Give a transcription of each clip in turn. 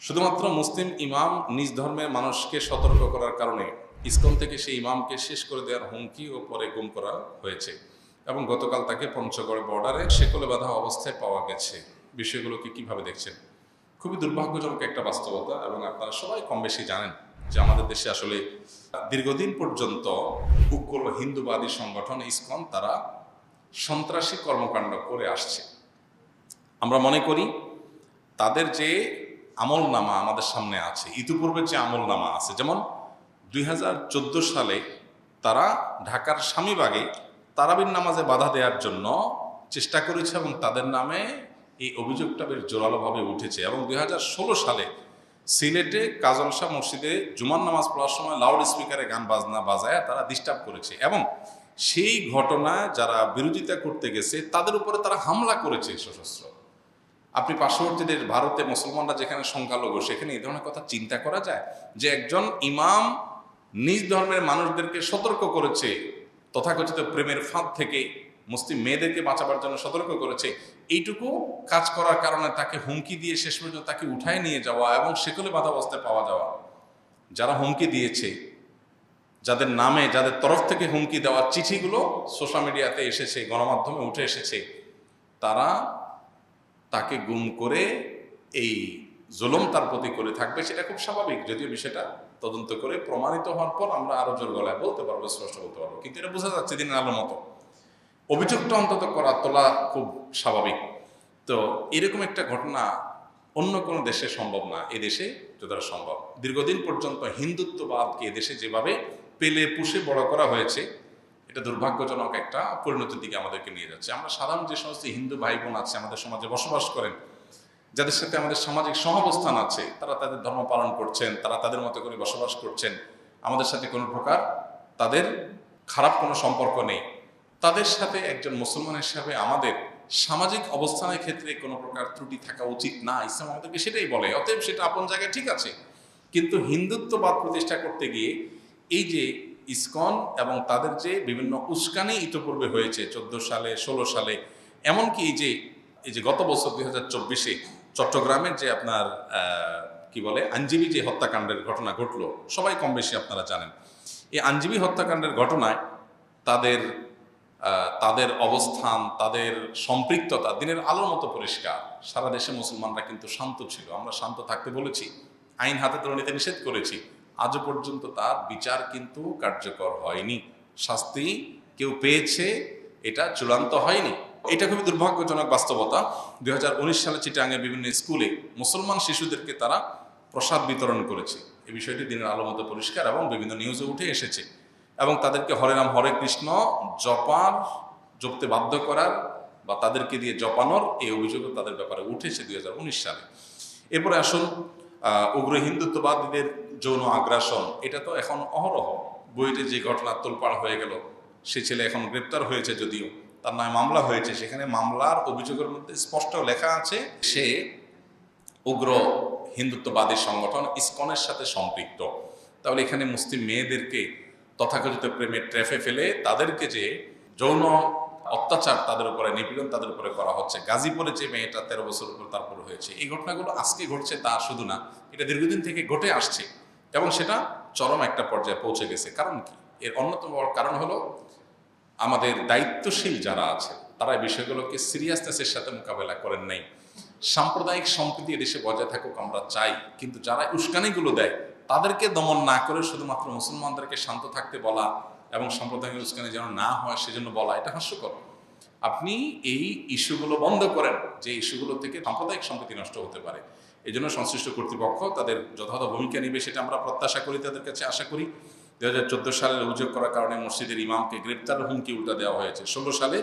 শুধুমাত্র মুসলিম ইমাম নিজ ধর্মের মানুষকে সতর্ক করার কারণে ইসকন থেকে সেই ইমামকে শেষ করে দেওয়ার হুমকি ও পরে গুম করা হয়েছে এবং গতকাল তাকে পঞ্চগড় বর্ডারে শেকলে বাঁধা অবস্থায় পাওয়া গেছে। বিষয়গুলোকে কিভাবে দেখছেন? খুবই দুর্ভাগ্যজনক একটা বাস্তবতা এবং আপনারা সবাই কম বেশি জানেন যে আমাদের দেশে আসলে দীর্ঘদিন পর্যন্ত উগ্র হিন্দুবাদী সংগঠন ইসকন তারা সন্ত্রাসী কর্মকাণ্ড করে আসছে। আমরা মনে করি তাদের যে আমলনামা আমাদের সামনে আছে, ইতিপূর্বে যে আমলনামা আছে, যেমন 2014 সালে তারা ঢাকার স্বামীবাগে তারাবির নামাজে বাধা দেওয়ার জন্য চেষ্টা করেছে এবং তাদের নামে এই অভিযোগটা বেশ জোরালোভাবে উঠেছে। এবং 2016 সালে সিলেটে কাজল শাহ মসজিদে জুমার নামাজ পড়ার সময় লাউড স্পিকারে গান বাজনা বাজায় তারা ডিস্টার্ব করেছে এবং সেই ঘটনায় যারা বিরোধিতা করতে গেছে তাদের উপরে তারা হামলা করেছে সশস্ত্র। আপনি পার্শ্ববর্তী দেশ ভারতে মুসলমানরা যেখানে সংখ্যালঘু সেখানে এই ধরনের কথা চিন্তা করা যায় যে একজন ইমাম নিজ ধর্মের মানুষদেরকে সতর্ক করেছে, তথাকথিত প্রেমের ফাঁদ থেকে মুসলিম মেয়েদেরকে বাঁচাবার জন্য সতর্ক করেছে, এইটুকু কাজ করার কারণে তাকে হুমকি দিয়ে শেষ পর্যন্ত তাকে উঠায় নিয়ে যাওয়া এবং সেকলে বাঁধা অবস্থায় পাওয়া যাওয়া। যারা হুমকি দিয়েছে, যাদের নামে যাদের তরফ থেকে হুমকি দেওয়ার চিঠিগুলো সোশ্যাল মিডিয়াতে এসেছে, গণমাধ্যমে উঠে এসেছে, তারা তাকে গুম করে এই জুলুম তার প্রতি করে থাকবে, সেটা খুব স্বাভাবিক। যদিও বিষয়টা তদন্ত করে প্রমাণিত হওয়ার পর আমরা আরো জোর গলায় বলতে পারবো, স্পষ্ট বলতে পারবো, কিন্তু এটা বোঝা যাচ্ছে দিনের আলোর মতো অভিযোগটা অন্তত তোলা খুব স্বাভাবিক। তো এরকম একটা ঘটনা অন্য কোনো দেশে সম্ভব না, এদেশে যতটা সম্ভব। দীর্ঘদিন পর্যন্ত হিন্দুত্ববাদকে এদেশে যেভাবে পেলে পুষে বড় করা হয়েছে, এটা দুর্ভাগ্যজনক একটা পরিণতির দিকে আমাদেরকে নিয়ে যাচ্ছে। আমরা সাধারণ যে সমস্ত হিন্দু ভাই বোন আছে, আমাদের সমাজে বসবাস করেন, যাদের সাথে আমাদের সামাজিক সহাবস্থান আছে, তারা তাদের ধর্ম পালন করছেন, তারা তাদের মতো করে বসবাস করছেন, আমাদের সাথে কোনো প্রকার তাদের খারাপ কোনো সম্পর্ক নেই। তাদের সাথে একজন মুসলমান হিসাবে আমাদের সামাজিক অবস্থানের ক্ষেত্রে কোনো প্রকার ত্রুটি থাকা উচিত না, ইসলাম আমাদেরকে সেটাই বলে। অতএব সেটা আপন জায়গায় ঠিক আছে, কিন্তু হিন্দুত্ববাদ প্রতিষ্ঠা করতে গিয়ে এই যে ইসকন এবং তাদের যে বিভিন্ন উস্কানি ইতিপূর্বে হয়েছে 14 সালে 16 সালে, এমনকি এই যে গত বছর 2024-এ চট্টগ্রামের যে আপনার কি বলে আইনজীবী যে হত্যাকাণ্ডের ঘটনা ঘটলো, সবাই কম বেশি আপনারা জানেন। এই আইনজীবী হত্যাকাণ্ডের ঘটনায় তাদের অবস্থান, তাদের সম্পৃক্ততা দিনের আলোর মতো পরিষ্কার। সারা দেশে মুসলমানরা কিন্তু শান্ত ছিল, আমরা শান্ত থাকতে বলেছি, আইন হাতে তুলে নিতে নিষেধ করেছি, আজও পর্যন্ত তার বিচার কিন্তু কার্যকর হয়নি, শাস্তি কেউ পেয়েছে, এটা চূড়ান্ত হয়নি। এটা খুবই দুর্ভাগ্যজনক বাস্তবতা। 2019 সালে চিটাগাংয়ের বিভিন্ন স্কুলে মুসলমান শিশুদেরকে তারা প্রসাদ বিতরণ করেছে, এই বিষয়টি দিনের আলো মতো পরিষ্কার এবং বিভিন্ন নিউজে উঠে এসেছে। এবং তাদেরকে হরে রাম হরে কৃষ্ণ জপতে বাধ্য করার বা তাদেরকে দিয়ে জপানোর এই অভিযোগও তাদের ব্যাপারে উঠেছে 2019 সালে। এরপরে আসুন উগ্র হিন্দুত্ববাদীদের যৌন আগ্রাসন, এটা তো এখন অহরহ। বইতে যে ঘটনা তোলপাড় হয়ে গেল, সে ছেলে এখন গ্রেপ্তার হয়েছে, যদিও তার নামে মামলা হয়েছে, সেখানে মামলার অভিযোগের মধ্যে স্পষ্ট লেখা আছে সে উগ্র হিন্দুত্ববাদী সংগঠন ইসকনের সাথে সম্পৃক্ত। তাহলে এখানে মুসলিম মেয়েদেরকে তথাকথিত প্রেমের ট্র্যাপে ফেলে তাদেরকে যে যৌন অত্যাচার, তাদের উপরে নিপীড়ন তাদের উপরে করা হচ্ছে। গাজীপুরে যে মেয়েটা 13 বছর উপর তারপরে হয়েছে, এই ঘটনাগুলো আজকে ঘটছে তা শুধু না, এটা দীর্ঘদিন থেকে ঘটে আসছে এবং সেটা চরম একটা পর্যায়ে পৌঁছে গেছে। কারণ কি? এর অন্যতম বড় কারণ হলো আমাদের দায়িত্বশীল যারা আছে তারা এই বিষয়গুলোকে সিরিয়াসনেসের সাথে মোকাবেলা করেন নাই। সাম্প্রদায়িক সম্প্রীতি এদেশে বজায় থাকুক আমরা চাই, কিন্তু যারা উস্কানিগুলো দেয় তাদেরকে দমন না করে শুধুমাত্র মুসলমানদেরকে শান্ত থাকতে বলা এবং সাম্প্রদায়িক উস্কানি যেন না হয় সেজন্য বলা, এটা হাস্যকর। আপনি এই ইস্যুগুলো বন্ধ করেন, যে ইস্যুগুলো থেকে সাম্প্রদায়িক সম্প্রীতি নষ্ট হতে পারে। এই জন্য সংশ্লিষ্ট কর্তৃপক্ষ তাদের যথাযথ ভূমিকা নেবে, সেটা আমরা প্রত্যাশা করি, তাদের কাছে আশা করি। 2014 সালের অভিযোগ করার কারণে মসজিদের ইমামকে গ্রেপ্তারের হুমকি উল্টা দেওয়া হয়েছে। 16 সালে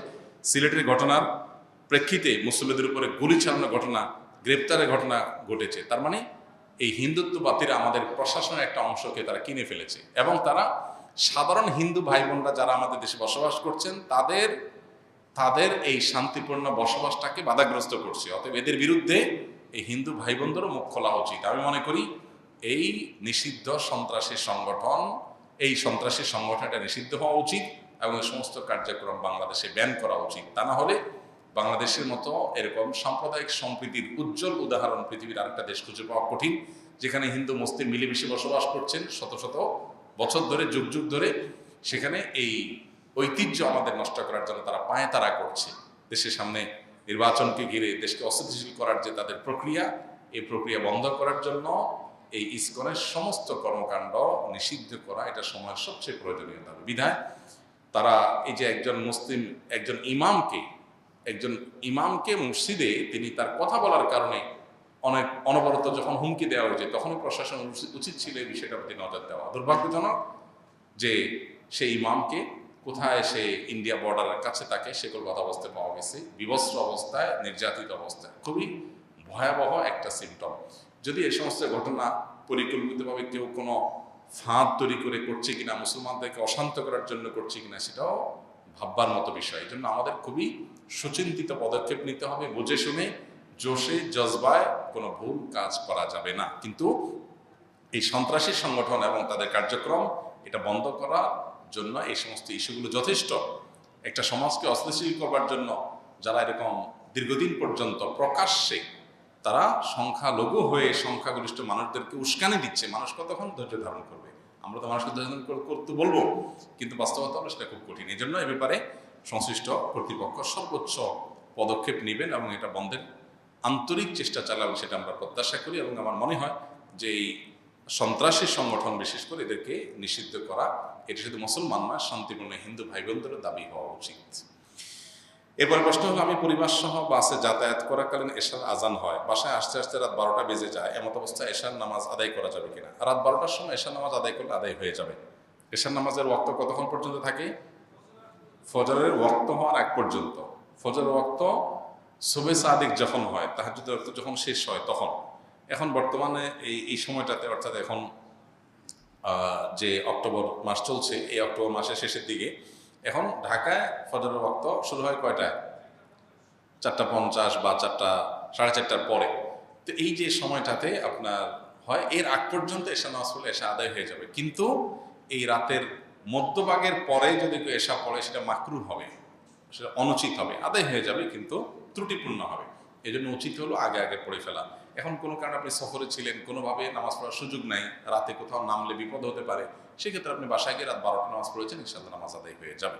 সিলেটের ঘটনার প্রেক্ষিতে মুসল্লিদের উপরে গুলি চালানোর ঘটনা, গ্রেপ্তারের ঘটনা ঘটেছে। তার মানে এই হিন্দুত্ববাদীরা আমাদের প্রশাসনের একটা অংশকে তারা কিনে ফেলেছে এবং তারা সাধারণ হিন্দু ভাই বোনরা যারা আমাদের দেশে বসবাস করছেন তাদের এই শান্তিপূর্ণ বসবাসটাকে বাধাগ্রস্ত করছে। অতএব এদের বিরুদ্ধে এই হিন্দু ভাই বোনদেরও মুখ খোলা উচিত। আমি মনে করি এই নিষিদ্ধ সন্ত্রাসী সংগঠন, এই সন্ত্রাসী সংগঠনটা নিষিদ্ধ হওয়া উচিত এবং এই সমস্ত কার্যক্রম বাংলাদেশে ব্যান করা উচিত। তা না হলে বাংলাদেশের মতো এরকম সাম্প্রদায়িক সম্প্রীতির উজ্জ্বল উদাহরণ পৃথিবীর আরেকটা দেশ খুঁজে পাওয়া কঠিন, যেখানে হিন্দু মুসলিম মিলেমিশে বসবাস করছেন শত শত বছর ধরে, যুগ যুগ ধরে। সেখানে এই ঐতিহ্য আমাদের নষ্ট করার জন্য তারা পায়তারা করছে। দেশের সামনে নির্বাচনকে ঘিরে দেশকে অস্থিতিশীল করার যে তাদের প্রক্রিয়া, এই প্রক্রিয়া বন্ধ করার জন্য এই ইসকনের সমস্ত কর্মকাণ্ড নিষিদ্ধ করা এটা সময়ের সবচেয়ে প্রয়োজনীয় দাবি। বিধায় তারা এই যে একজন ইমামকে মসজিদে তিনি তার কথা বলার কারণে অনেক অনবরত যখন হুমকি দেওয়া হয়েছে, তখনই প্রশাসন উচিত ছিল এই বিষয়টার প্রতি নজর দেওয়া। দুর্ভাগ্যজনক যে সেই ইমামকে কোথায় সে ইন্ডিয়া বর্ডারের কাছে তাকে সেকলবদ্ধ অবস্থায় পাওয়া গেছে, বিবস্ত্র অবস্থায়, নির্যাতিত অবস্থায়। খুবই ভয়াবহ একটা সিমটম। যদি এই সমস্ত ঘটনা পরিকল্পিতভাবে কেউ কোনো ফাঁদ তৈরি করে করছে কিনা, মুসলমানদেরকে অশান্ত করার জন্য করছে কিনা, সেটাও ভাববার মতো বিষয়। এই জন্য আমাদের খুবই সুচিন্তিত পদক্ষেপ নিতে হবে, বুঝে শুনে, জোশে জজবায় কোনো ভুল কাজ করা যাবে না। কিন্তু এই সন্ত্রাসী সংগঠন এবং তাদের কার্যক্রম এটা বন্ধ করার জন্য এই সমস্ত ইস্যুগুলো যথেষ্ট। একটা সমাজকে অস্থিতিশীল করবার জন্য যারা এরকম দীর্ঘদিন পর্যন্ত প্রকাশ্যে তারা সংখ্যালঘু হয়ে সংখ্যাগরিষ্ঠ মানুষদেরকে উস্কানি দিচ্ছে, মানুষ কতক্ষণ ধৈর্য ধারণ করবে? আমরা তো মানুষকে ধৈর্য ধারণ করতে বলবো, কিন্তু বাস্তবতা হলো সেটা খুব কঠিন। এই জন্য এ ব্যাপারে সংশ্লিষ্ট কর্তৃপক্ষ সর্বোচ্চ পদক্ষেপ নেবেন এবং এটা বন্ধের আন্তরিক চেষ্টা চালাবেন, সেটা আমরা প্রত্যাশা করি। এবং আমার মনে হয় যে এই সন্ত্রাসী সংগঠন বিশেষ করে এদেরকে নিষিদ্ধ করা, এটা শুধু মুসলমান না, শান্তিপূর্ণ হিন্দু ভাই বোনদেরও দাবি হওয়া উচিত। এরপর প্রশ্ন হলো, আমি পরিবার সহ বাসে যাতায়াত করাকালীন এশার আজান হয়, বাসায় আসতে আসতে রাত 12টা বেজে যায়, এমত অবস্থায় এশার নামাজ আদায় করা যাবে কিনা? রাত 12টার সময় এশার নামাজ আদায় করলে আদায় হয়ে যাবে। এশার নামাজের ওয়াক্ত কতক্ষণ পর্যন্ত থাকে? ফজরের ওয়াক্ত হওয়ার আগ পর্যন্ত। ফজরের ওয়াক্ত সুবে সাদিক যখন হয়, তাহাজ্জুদের ওয়াক্ত যখন শেষ হয় তখন। এখন বর্তমানে এই সময়টাতে, অর্থাৎ এখন যে অক্টোবর মাস চলছে, এই অক্টোবর মাসের শেষের দিকে, এখন ঢাকায় ফজরের ওয়াক্ত শুরু হয় কয়টায়? 4:50 বা 4:30 পরে। তো এই যে সময়টাতে আপনার হয়, এর আগ পর্যন্ত এশা নামাজ পড়লে এশা আদায় হয়ে যাবে। কিন্তু এই রাতের মধ্যভাগের পরে যদি কেউ এশা পড়ে, সেটা মাকরুহ হবে, সেটা অনুচিত হবে। আদায় হয়ে যাবে কিন্তু ত্রুটিপূর্ণ হবে। এই জন্য উচিত হলো আগে আগে পড়ে ফেলা। এখন কোনো কারণে আপনি সফরে ছিলেন, কোনোভাবে নামাজ পড়ার সুযোগ নাই, রাতে কোথাও নামলে বিপদ হতে পারে, সেক্ষেত্রে আপনি বাসায় গিয়ে রাত 12টা নামাজ পড়েছেন, ইনশাআল্লাহ নামাজ আদায় হয়ে যাবে।